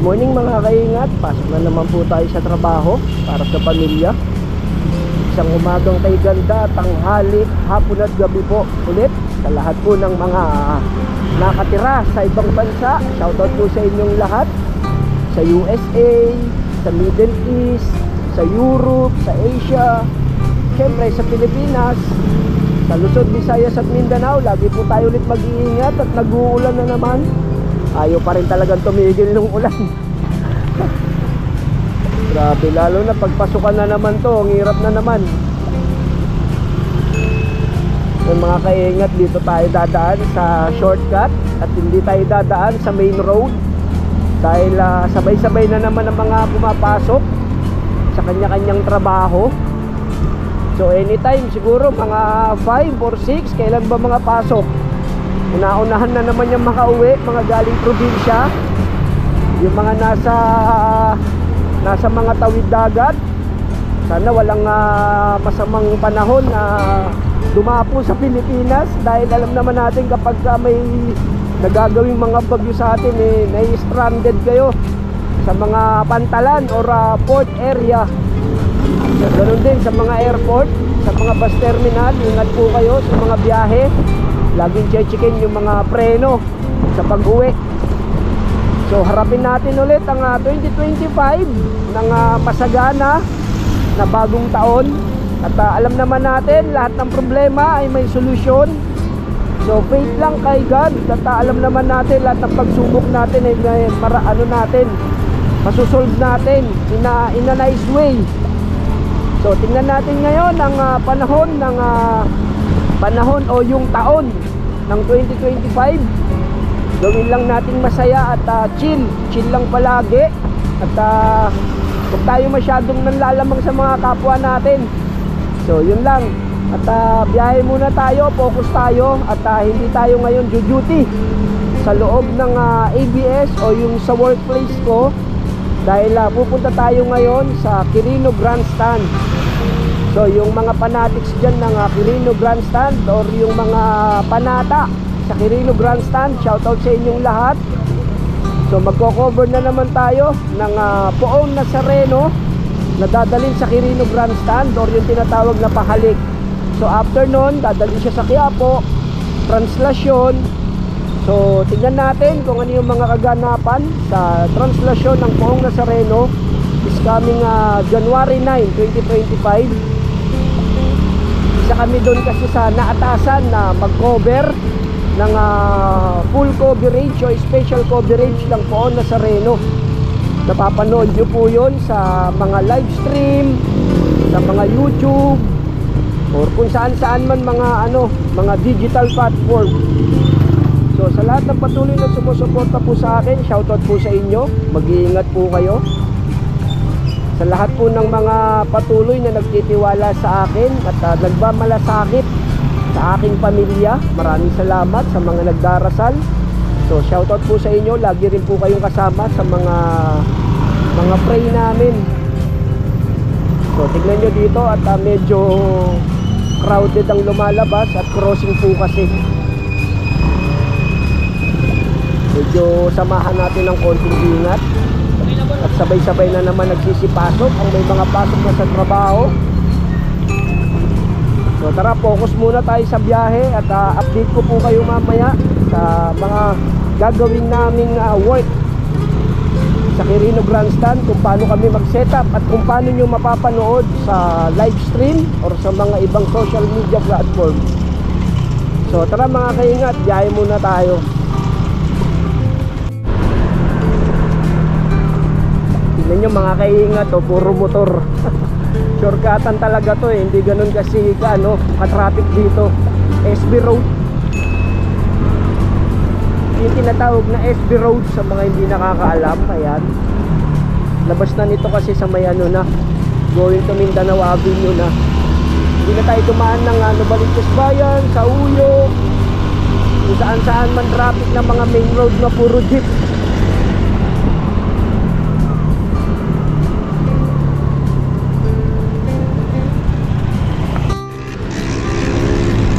morning mga kaingat, pasok na naman po tayo sa trabaho para sa pamilya. Isang umagang kay ganda, tanghali, hapon at gabi po ulit sa lahat po ng mga nakatira sa ibang bansa. Shoutout po sa inyong lahat, sa USA, sa Middle East, sa Europe, sa Asia, syempre sa Pilipinas, sa Luzon, Visayas at Mindanao. Lagi po tayo ulit mag-iingat at nag-uulan na naman. Ayaw pa rin talagang tumigil ng ulan. Grabe, lalo na pagpasukan na naman to, ang hirap na naman. Yung mga kaingat, dito tayo dadaan sa shortcut at hindi tayo dadaan sa main road dahil sabay-sabay na naman ang mga pumapasok sa kanya-kanyang trabaho. So anytime siguro mga 5 or 6, kailan ba mga pasok? Una-unahan na naman yung makauwi, mga galing probinsya, yung mga nasa mga tawid dagat. Sana walang masamang panahon na dumapo sa Pilipinas, dahil alam naman natin kapag may nagagawing mga bagyo sa atin, nai-stranded kayo sa mga pantalan or port area. Ganun din sa mga airport, sa mga bus terminal. Ingat po kayo sa mga biyahe. Laging checkin yung mga preno sa pag-uwi. So harapin natin ulit ang 2025 ng masagana na bagong taon. At alam naman natin, lahat ng problema ay may solusyon. So faith lang kay God. At alam naman natin, lahat ng pagsubok natin ay masusolve natin in a nice way. So tingnan natin ngayon ang panahon o yung taon ng 2025. Gawin lang natin masaya at chill lang palagi. At huwag tayo masyadong nanlalamang sa mga kapwa natin. So yun lang. At biyahe muna tayo, focus tayo. At hindi tayo ngayon duty sa loob ng ABS o yung sa workplace ko, dahil pupunta tayo ngayon sa Quirino Grandstand. So yung mga fanatics dyan ng Quirino Grandstand or yung mga panata sa Quirino Grandstand, shoutout sa inyong lahat. So magko-cover na naman tayo ng Poong Nazareno na dadalhin sa Quirino Grandstand or yung tinatawag na pahalik. So after nun, dadalhin siya sa Quiapo, translasyon. So tingnan natin kung ano yung mga kaganapan sa translasyon ng Poong Nazareno is coming January 9, 2025. Isa kami doon kasi sa naatasan na mag-cover ng full coverage o special coverage ng Poong Nazareno. Napapanood nyo po yun sa mga live stream, sa mga YouTube, or kung saan-saan man mga digital platform. So sa lahat ng patuloy na sumusuporta po sa akin, shoutout po sa inyo. Mag-iingat po kayo. Sa lahat po ng mga patuloy na nagtitiwala sa akin at nagmamalasakit sa aking pamilya, maraming salamat sa mga nagdarasal. So shoutout po sa inyo. Lagi rin po kayong kasama sa mga pray namin. So tignan nyo dito at medyo crowded ang lumalabas at crossing po kasi. Medyo samahan natin ng konting ingat. At sabay-sabay na naman nagsisipasok ang may mga pasok na sa trabaho. So tara, focus muna tayo sa biyahe at update ko po kayo mamaya sa mga gagawin naming work sa Quirino Grandstand, kung paano kami mag-setup at kung paano nyo mapapanood sa live stream or sa mga ibang social media platform. So tara mga kaingat, biyahe muna tayo. Tignan nyo mga kaingat, puro motor. Shortcutan talaga to hindi ganun kasi ka-traffic dito. SB Road, yung tinatawag na SB Road sa mga hindi nakakaalam. Ayan, labas na nito kasi sa may going to Mindanao Avenue na. Hindi na tayo dumaan ng Novaliches Bayan, sa Uyo, kung saan-saan man traffic na mga main road na puro jeep.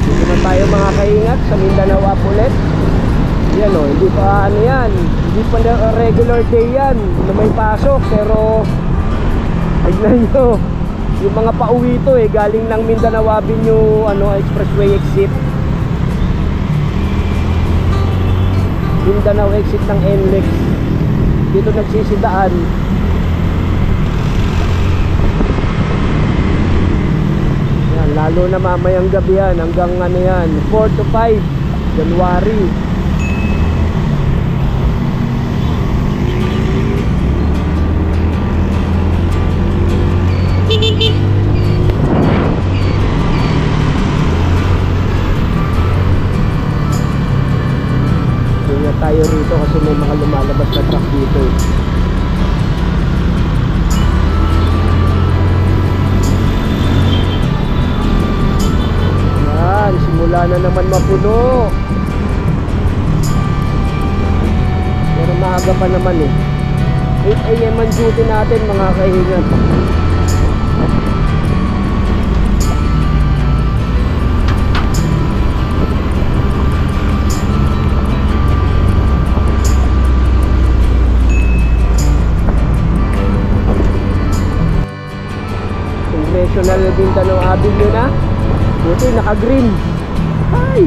Dito na tayo mga kaingat sa Mindanao ulit. Yan hindi pa yan, hindi Hindi pa na regular day yan na may pasok, pero tignan nyo, yung mga pauwi to galing ng Mindanao Avenue expressway exit, Mindanao exit ng NLEX, dito nagsisidaan. Yan, lalo na mamayang gabi yan, hanggang 4 to 5 January. Tayo rito kasi may mga lumalabas na truck dito. Yan, simula na naman mapuno. Pero maaga pa naman 8 AM ang duty natin mga kahingan. National Mindanao Avenue na. Buti naka-green. Ay!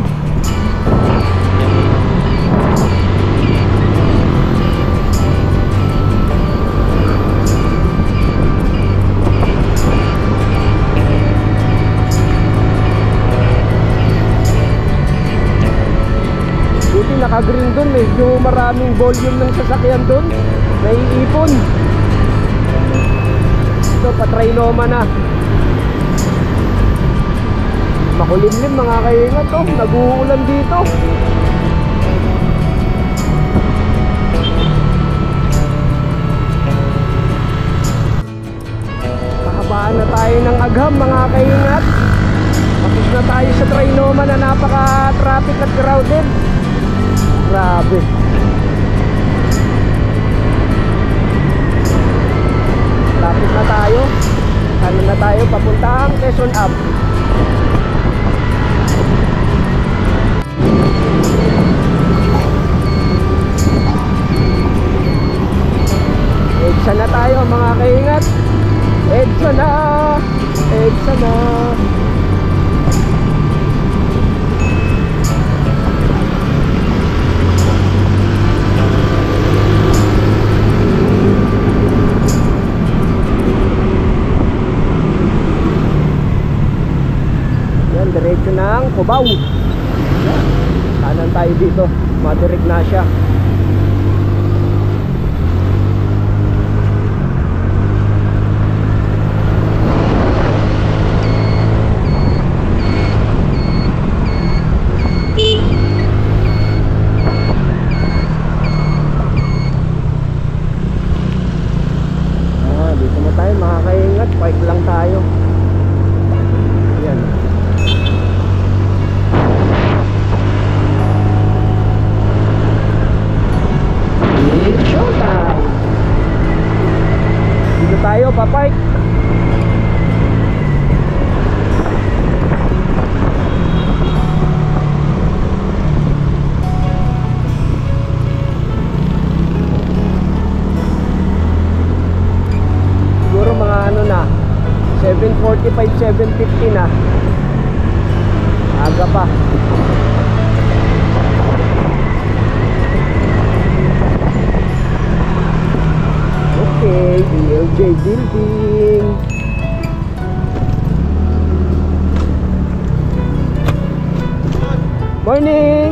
Buti naka-green dun. Medyo maraming volume ng sasakyan dun. Naiipon. Ito, patrinoma na. Makulimlim mga kaingat nag-uulan dito. Kahabaan na tayo ng agham mga kaingat. Tapos na tayo sa Trinoma na napaka-traffic at crowded. Grabe. Lapit na tayo. Ano na tayo? Papuntang Quezon Ave. EDSA na tayo mga kaingat. EDSA na. EDSA na. Yan, diretso ng Cubao. Kanan tayo dito. Madirig na siya. Dito na tayo mga kaingat. Park lang tayo. Yan. Showtime. Dito tayo papark. Siguro mga 7:45, 7:50 na. Aga pa. Okay, ELJ building. Morning.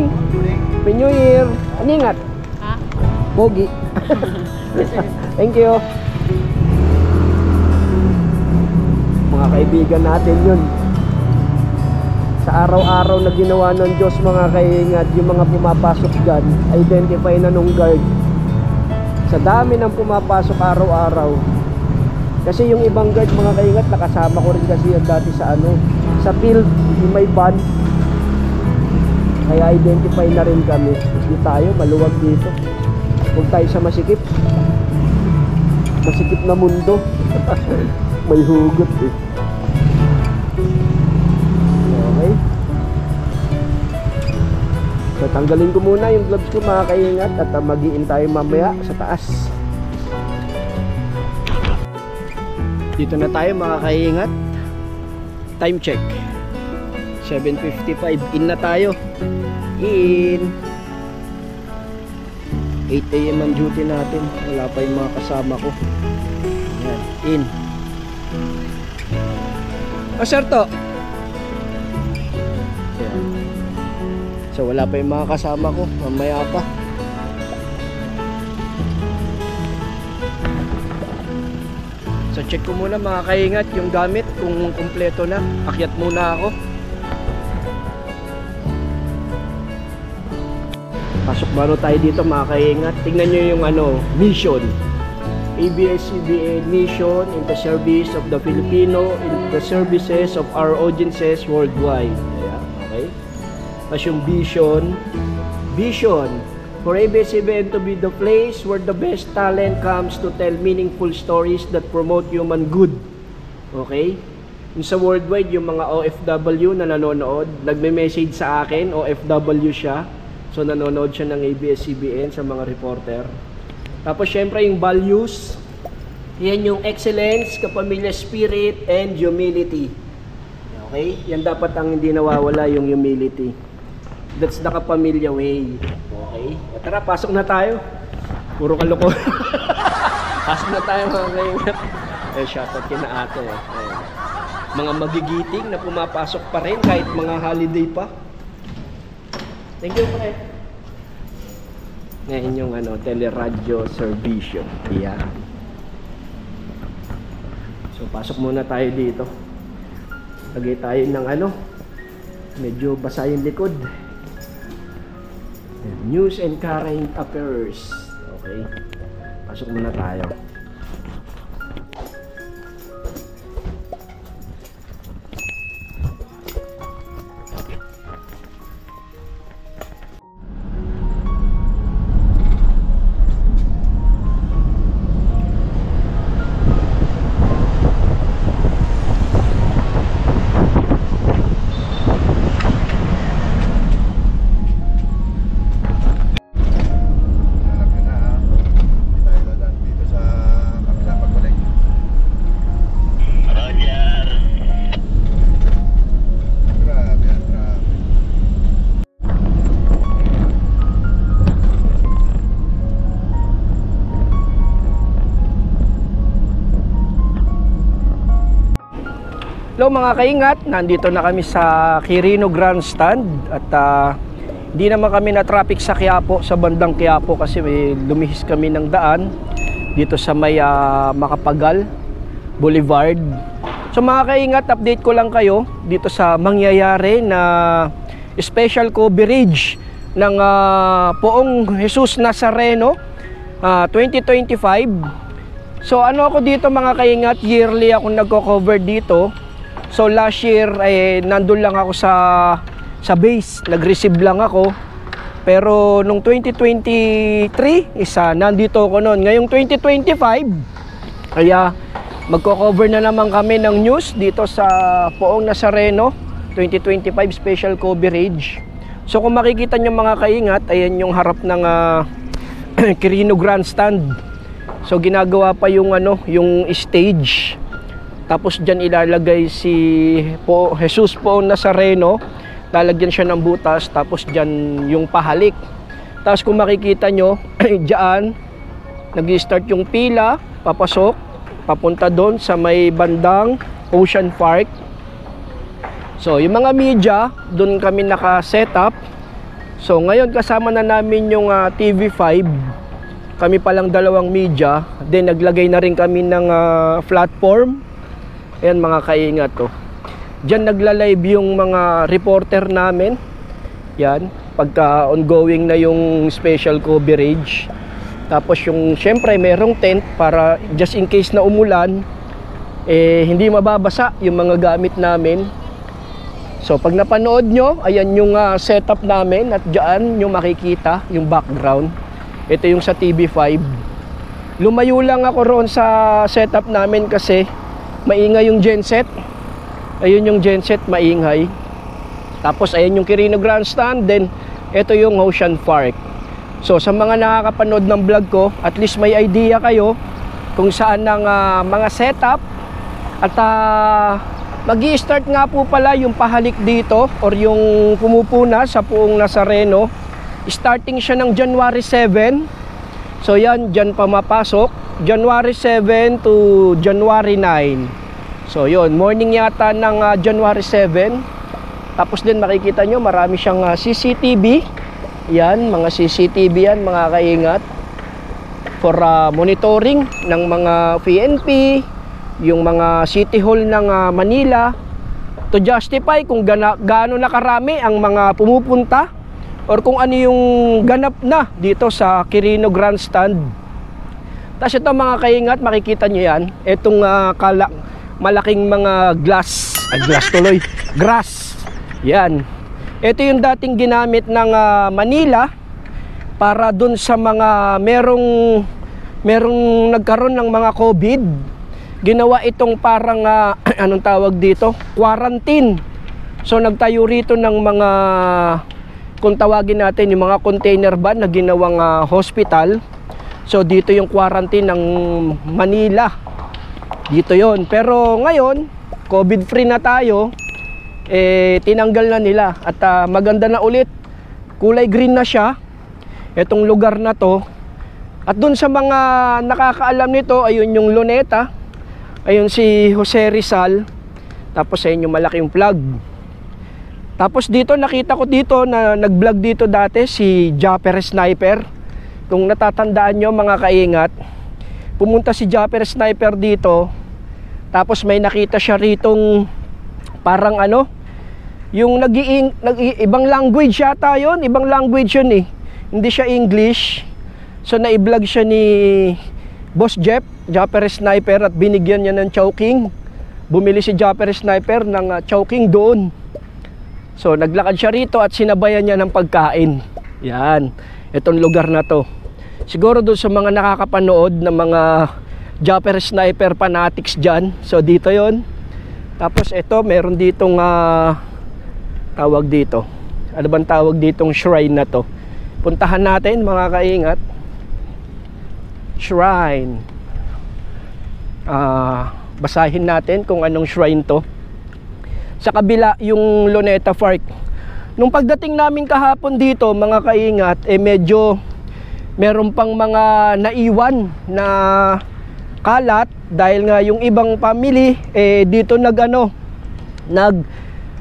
Happy New Year. Aningat? Ha? Pogi. Thank you. Mga kaibigan natin yun. Sa araw-araw na ginawa ng Diyos mga kaingat, yung mga pumapasok dyan, identify na nung guard. Sa dami ng pumapasok araw-araw. Kasi yung ibang guard mga kaingat, nakasama ko rin kasi yan dati sa sa field, yung may van. Kaya identify na rin kami. Hindi tayo, maluwag dito. Huwag tayo sa masikip. Masikip na mundo. May hugot eh. Okay. So tanggalin ko muna yung gloves ko mga kaingat at mag-iin tayo mamaya sa taas. Dito na tayo mga kaingat. Time check 7:55. In na tayo. In 8 AM ang duty natin. Wala pa yung mga kasama ko. Ayan. In. O sir to. Ayan. So wala pa yung mga kasama ko. Mamaya pa. So check ko muna mga kaingat yung gamit kung kumpleto na. Akyat muna ako. Pasok baro tayo dito mga kaingat. Tingnan nyo yung mission. ABS-CBN mission in the service of the Filipino, in the services of our audiences worldwide. Ayan, okay. Tapos yung vision. Vision. For ABS-CBN to be the place where the best talent comes to tell meaningful stories that promote human good. Okay? Yung sa worldwide, yung mga OFW na nanonood, nagme-message sa akin, OFW siya. So nanonood siya ng ABS-CBN sa mga reporter. Tapos syempre yung values, yan yung excellence, kapamilya spirit, and humility. Okay? Yan dapat ang hindi nawawala, yung humility. That's the kapamilya way. Okay? At tara, pasok na tayo. Puro kaloko. Pasok na tayo mga kaingat. Eh, shoutout kina ate. Ayan. Mga magigiting na pumapasok pa rin kahit mga holiday pa. Thank you, pre. Ngayon yung teleradyo servisyo. Ayan. So, pasok muna tayo dito. Lagay tayo ng medyo basa yung likod. News and current affairs. Okay. Pasok muna tayo. Hello mga kaingat, nandito na kami sa Quirino Grandstand at hindi naman kami na traffic sa Quiapo, sa bandang Quiapo kasi may lumihis kami ng daan dito sa may Macapagal Boulevard. So mga kaingat, update ko lang kayo dito sa mangyayari na special coverage ng Poong Jesus Nazareno 2025. So ako dito mga kaingat, yearly ako nagko-cover dito. So last year nandun lang ako sa base, nag-receive lang ako. Pero nung 2023 nandito ako noon. Ngayong 2025 kaya magko-cover na naman kami ng news dito sa Poong Nazareno 2025 special coverage. So kung makikita nyo mga kaingat, ayan yung harap ng Quirino Grandstand. So ginagawa pa yung yung stage. Tapos dyan ilalagay si Jesus Poong Nazareno. Lalagyan siya ng butas. Tapos dyan yung pahalik. Tapos kung makikita nyo, dyan nag-start yung pila, papasok, papunta doon sa may bandang Ocean Park. So yung mga media, doon kami naka-setup. So ngayon kasama na namin yung TV5. Kami palang dalawang media. Then naglagay na rin kami ng platform. Ayan mga kaingat to. Diyan nagla-live yung mga reporter namin. Yan, pagka ongoing na yung special coverage. Tapos yung syempre merong tent para just in case na umulan, hindi mababasa yung mga gamit namin. So pag napanood nyo, ayan yung setup namin at diyan yung makikita yung background. Ito yung sa TV5. Lumayo lang ako roon sa setup namin kasi maingay yung genset. Ayun yung genset, maingay. Tapos ayun yung Quirino Grandstand. Then ito yung Ocean Park. So sa mga nakakapanood ng vlog ko, at least may idea kayo kung saan ang mga setup. At magi-start nga po pala yung pahalik dito or yung pumupuna sa Puong Nazareno. Starting siya ng January 7. So yan, dyan pa mapasok. January 7 to January 9. So yun, morning yata ng January 7. Tapos din makikita nyo, marami siyang CCTV. Yan, mga CCTV yan, mga kaingat. For monitoring ng mga PNP, yung mga City Hall ng Manila. To justify kung gaano na karami ang mga pumupunta or kung ano yung ganap na dito sa Quirino Grandstand. Tapos ito mga kaingat, makikita nyo yan. Itong malaking mga grass. Yan. Ito yung dating ginamit ng Manila para dun sa mga merong nagkaroon ng mga COVID. Ginawa itong parang, anong tawag dito? Quarantine. So nagtayo rito ng mga, kung tawagin natin, yung mga container van na ginawang hospital. So dito yung quarantine ng Manila. Dito yon. Pero ngayon, COVID free na tayo, tinanggal na nila. At maganda na ulit, kulay green na siya, itong lugar na to. At dun sa mga nakakaalam nito, ayun yung Luneta, ayun si Jose Rizal, tapos ayun yung malaking flag. Tapos dito, nakita ko dito na nag-vlog dito dati si Japper Sniper. Kung natatandaan nyo mga kaingat, pumunta si Japper Sniper dito. Tapos may nakita siya ritong parang ano, yung ibang language yata yun. Ibang language yun eh. Hindi siya English. So na-vlog siya ni Boss Jeff, Japper Sniper, at binigyan niya ng Chowking. Bumili si Japper Sniper ng Chowking doon. So naglakad siya rito at sinabayan niya ng pagkain. Yan, itong lugar na to. Siguro doon sa mga nakakapanood ng mga Japper Sniper fanatics dyan. So dito yon. Tapos ito, meron ditong tawag dito. Ano bang tawag ditong shrine na to? Puntahan natin mga kaingat. Shrine. Basahin natin kung anong shrine to. Sa kabila yung Luneta Park. Nung pagdating namin kahapon dito mga kaingat, medyo meron pang mga naiwan na kalat dahil nga yung ibang family dito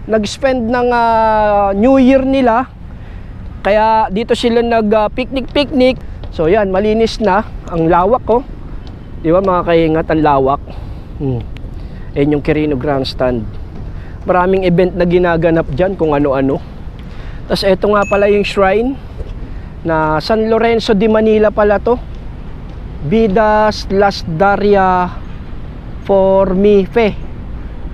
nag-spend ng New Year nila, kaya dito sila picnic. So yan, malinis na ang lawak ko, di ba mga kaingat, ang lawak. Yan yung Quirino Grandstand, maraming event na ginaganap dyan kung ano-ano. Tapos eto nga pala yung shrine na San Lorenzo de Manila pala to. Vidas Las Daria Formife.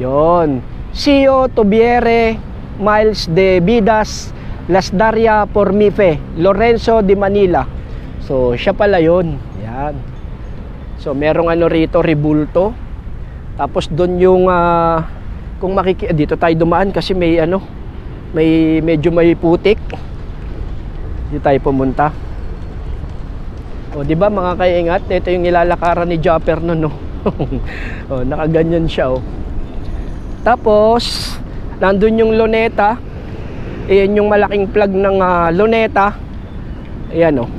Yon. Sio Tubiere Miles de Vidas Las Daria Formife, Lorenzo de Manila. So siya pala yon. Yan. So merong ano rito, rebulto. Tapos doon yung kung dito tayo dumaan kasi may medyo may putik. Dito tayo pumunta. O di ba mga kaingat, ito yung nilalakaran ni Japper no. O nakaganyan siya oh. Tapos nandun yung Luneta. Ayan yung malaking flag ng Luneta. Ayan oh.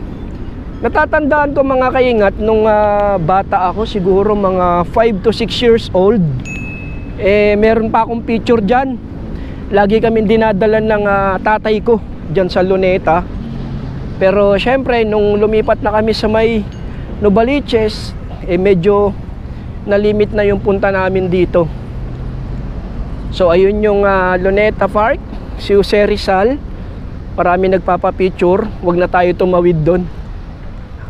Natatandaan ko mga kaingat nung bata ako, siguro mga 5 to 6 years old. Meron pa akong picture dyan. Lagi kami dinadala ng tatay ko dyan sa Luneta. Pero syempre nung lumipat na kami sa may Novaliches, medyo nalimit na yung punta namin dito. So ayun yung Luneta Park, si Jose Rizal. Marami nagpapapicture, wag na tayo tumawid doon.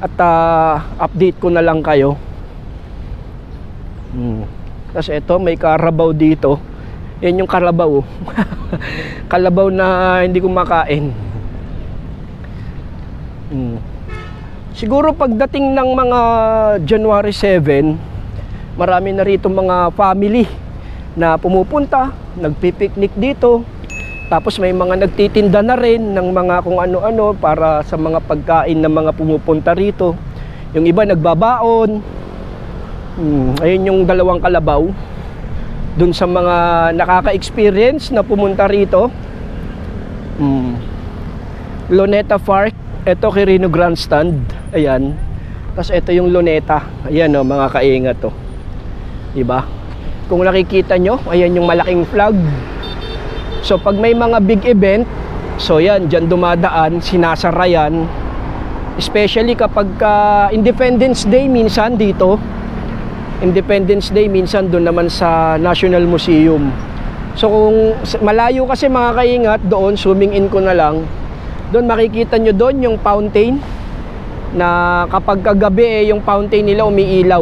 At update ko na lang kayo. Tapos ito, may Carabao dito. Yan yung Carabao. Kalabaw na hindi ko makain. Siguro pagdating ng mga January 7, marami na rito mga family na pumupunta, nagpipiknik dito. Tapos may mga nagtitinda na rin ng mga kung ano-ano para sa mga pagkain ng mga pumupunta rito. Yung iba nagbabaon. Ayun yung dalawang kalabaw. Dun sa mga nakaka-experience na pumunta rito. Luneta Park. Ito Quirino Grandstand. Ayan. Tapos ito yung Luneta. Ayan o, mga kaingat to. Diba? Kung nakikita nyo, ayan yung malaking flag. So pag may mga big event, so yan, dyan dumadaan, sinasara yan. Especially kapag Independence Day minsan dito. Independence Day minsan doon naman sa National Museum. So kung malayo kasi mga kaingat, doon, zooming in ko na lang. Doon makikita nyo doon yung fountain. Na kapag kagabi yung fountain nila umiilaw.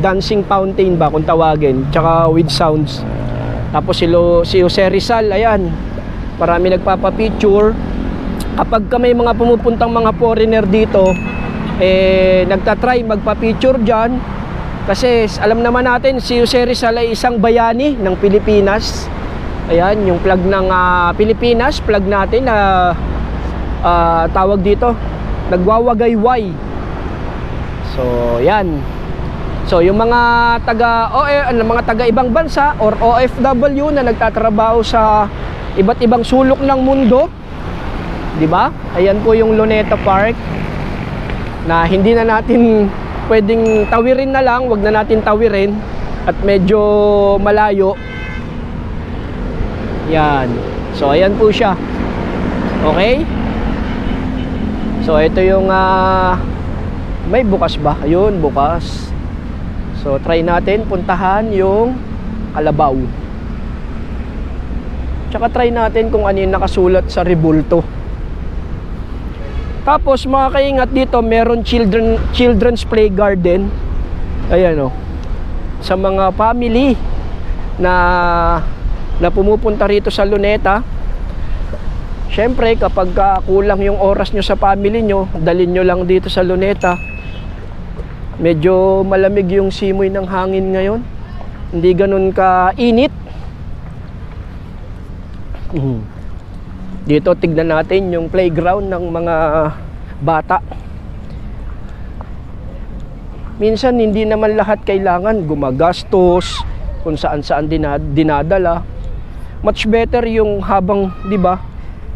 Dancing fountain ba kung tawagin. Tsaka with sounds. Tapos si Jose Rizal, ayan, marami nagpapapicture. Kapag may mga pumupuntang mga foreigner dito, nagtatry magpapicture dyan. Kasi alam naman natin, si Jose Rizal ay isang bayani ng Pilipinas. Ayan, yung flag ng Pilipinas, flag natin na tawag dito, nagwawagayway. So, yan. So yung mga taga ibang bansa or OFW na nagtatrabaho sa iba't ibang sulok ng mundo, 'di ba? Ayan po yung Luneta Park na hindi na natin pwedeng tawirin na lang, wag na natin tawirin at medyo malayo. Yan. So ayan po siya. Okay? So ito yung may bukas ba? Ayun, bukas. So try natin puntahan yung Kalabaw. Tsaka try natin kung ano yung nakasulat sa rebulto. Tapos mga kaingat dito, meron children's play garden. Ayan o. Sa mga family na pumupunta rito sa Luneta. Syempre kapag kulang yung oras nyo sa family nyo, dalhin nyo lang dito sa Luneta. Medyo malamig yung simoy ng hangin ngayon. Hindi ganun ka-init. Dito tignan natin yung playground ng mga bata. Minsan hindi naman lahat kailangan gumagastos kung saan-saan dinadala. Much better yung habang, 'di ba?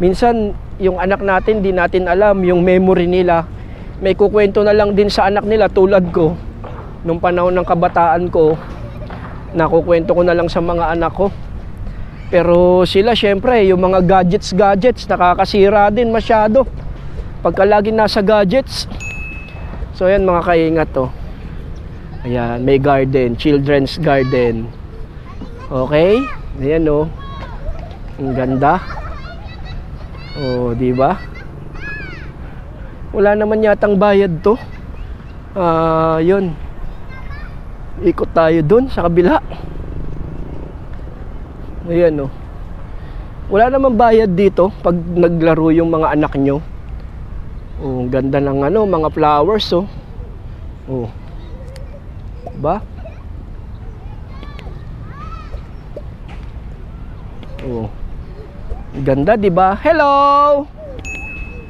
Minsan yung anak natin di natin alam yung memory nila. May kukwento na lang din sa anak nila tulad ko nung panahon ng kabataan ko, nakukwento ko na lang sa mga anak ko. Pero sila syempre yung mga gadgets nakakasira din masyado pagka lagi nasa gadgets. So ayan mga kaingat to. Ayan, may garden, children's garden. Okay? Ayan oh. Ang ganda. Oh, di ba? Wala naman yatang bayad to. Yun. Ikot tayo dun sa kabila. Ayan oh. Wala naman bayad dito pag naglaro yung mga anak nyo. Oh, ganda ng mga flowers oh. Oh. Diba? Oh. Ganda, diba? Hello!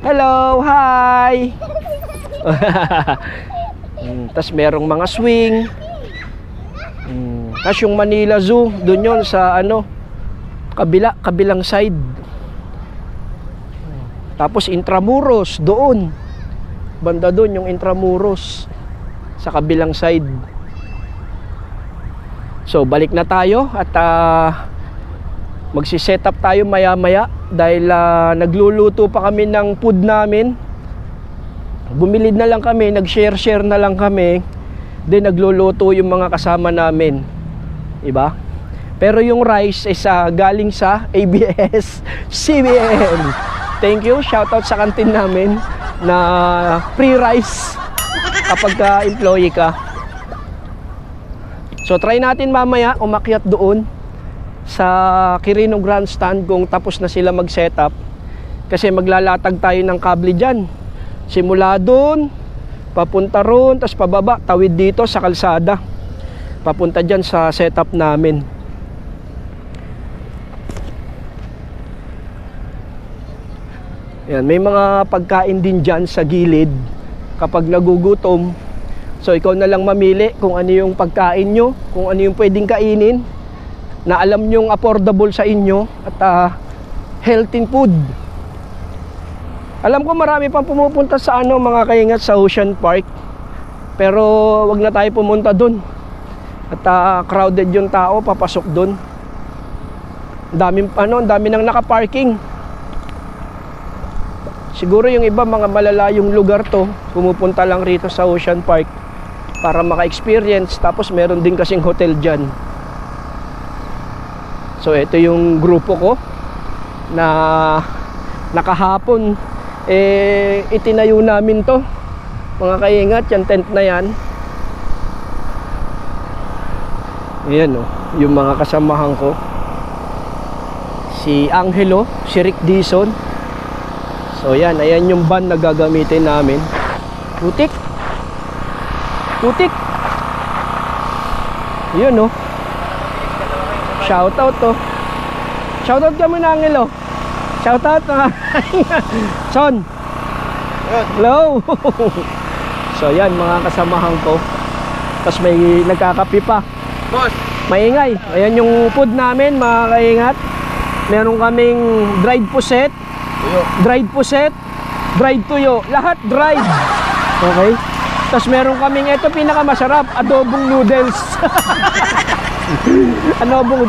Hello! Hi! Tas merong mga swing. Tas yung Manila Zoo, dun yun sa kabilang side. Tapos Intramuros, doon. Banda doon yung Intramuros sa kabilang side. So balik na tayo at magsi-set up tayo maya-maya dahil nagluluto pa kami ng food namin. Bumilid na lang kami, nag-share na lang kami. Then nagluluto yung mga kasama namin. Diba? Pero yung rice is galing sa ABS-CBN. Thank you, shoutout sa kantin namin na free rice kapag employee ka. So try natin mamaya umakyat doon sa Quirino Grandstand kung tapos na sila mag-setup. Kasi maglalatag tayo ng kable dyan. Simula doon, papunta roon, tapos pababa, tawid dito sa kalsada. Papunta dyan sa setup namin. Ayan, may mga pagkain din dyan sa gilid kapag nagugutom. So ikaw na lang mamili kung ano yung pagkain nyo, kung ano yung pwedeng kainin na alam nyong affordable sa inyo at healthy food. Alam ko marami pang pumupunta sa mga kaingat sa Ocean Park, pero wag na tayo pumunta dun at crowded yung tao papasok dun. Dami nang naka-parking. Siguro yung iba mga malalayong lugar to, pumupunta lang rito sa Ocean Park para maka-experience, tapos meron din kasing hotel dyan. So ito yung grupo ko na nakahapon itinayo namin to, mga kaingat, yung tent na yan. Ayan yung mga kasamahan ko, si Angelo, si Rick Dison. So yan, ayan yung van na gagamitin namin. Putik yun shoutout shoutout ka muna, Angelo. Shoutout mga Son. Hello. So yan mga kasamahan ko. Tapos may nagkakapi pa, boss. Maingay. Ayan yung food namin, mga kaingat. Meron kaming dried puset, dried tuyo, lahat dried. Okay. Tapos meron kaming, ito pinakamasarap, adobong noodles.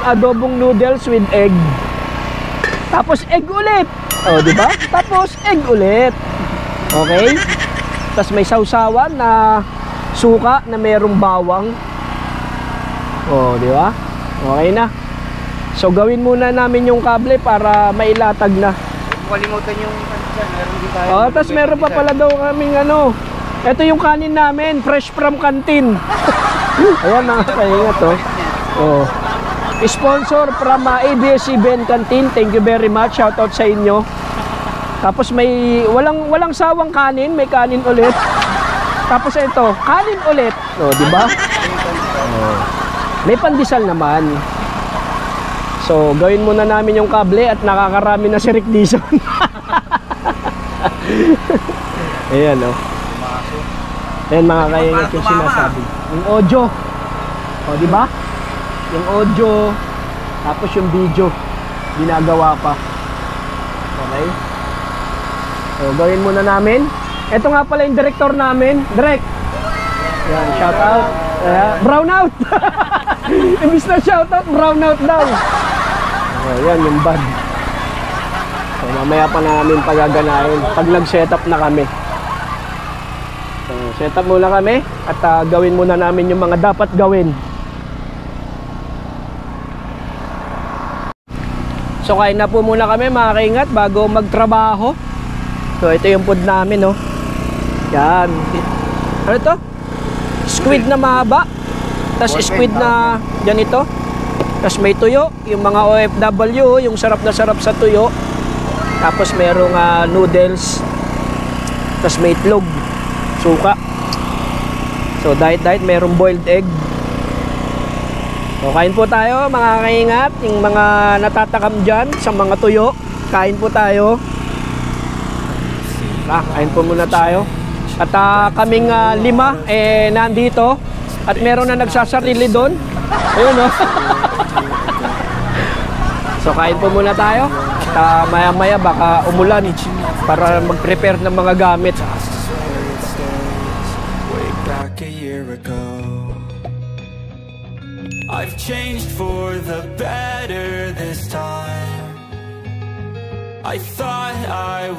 adobong noodles with egg. Tapos egg ulit. Oh, di ba? Tapos egg ulit. Okay? Tapos may sausawan na suka na merong bawang. Oh, di ba? Okay na. So gawin muna namin yung kable para mailatag na. Kalimutan yung meron din tayo. Oh, tapos meron pa pala daw kaming ito yung kanin namin, fresh from canteen. Ayan mga kaingat oh. Sponsor from ABS-CBN Canteen. Thank you very much. Shout out sa inyo. Tapos may walang sawang kanin, may kanin ulit. Tapos ito, kanin ulit. Oh, di ba? Oh. May pandesal naman. So, gawin muna namin yung kable at nakakarami na si Rick Dison. Ayan Ayan mga kaingat yung sinasabi. Yung audio. O, di ba? Yung audio, tapos yung video, ginagawa pa. Okay? So, gawin muna namin. Ito nga pala yung director namin. Direct. Yan, shout out. Brown out. Imbis na shout out, brown out daw. Yan yung bad. So, mamaya pa namin pagaganahin pag nag-setup na kami. So, setup muna kami at gawin muna namin yung mga dapat gawin. So, kain na po muna kami mga kaingat bago magtrabaho. So, ito yung food namin Yan. Ano ito? Squid na mahaba. Tapos squid na ganito. Tapos may tuyo, yung mga OFW, yung sarap na sarap sa tuyo. Tapos merong noodles. Tapos may itlog, suka. So diet merong boiled egg. So kain po tayo mga kaingat. Yung mga natatakam dyan sa mga tuyo, kain po tayo. Kain po muna tayo. At kaming 5 nandito. At meron na nagsasarili doon. Ayun So kain po muna tayo. At maya-maya baka umulan para mag-prepare ng mga gamit. I've changed for the better this time. I thought I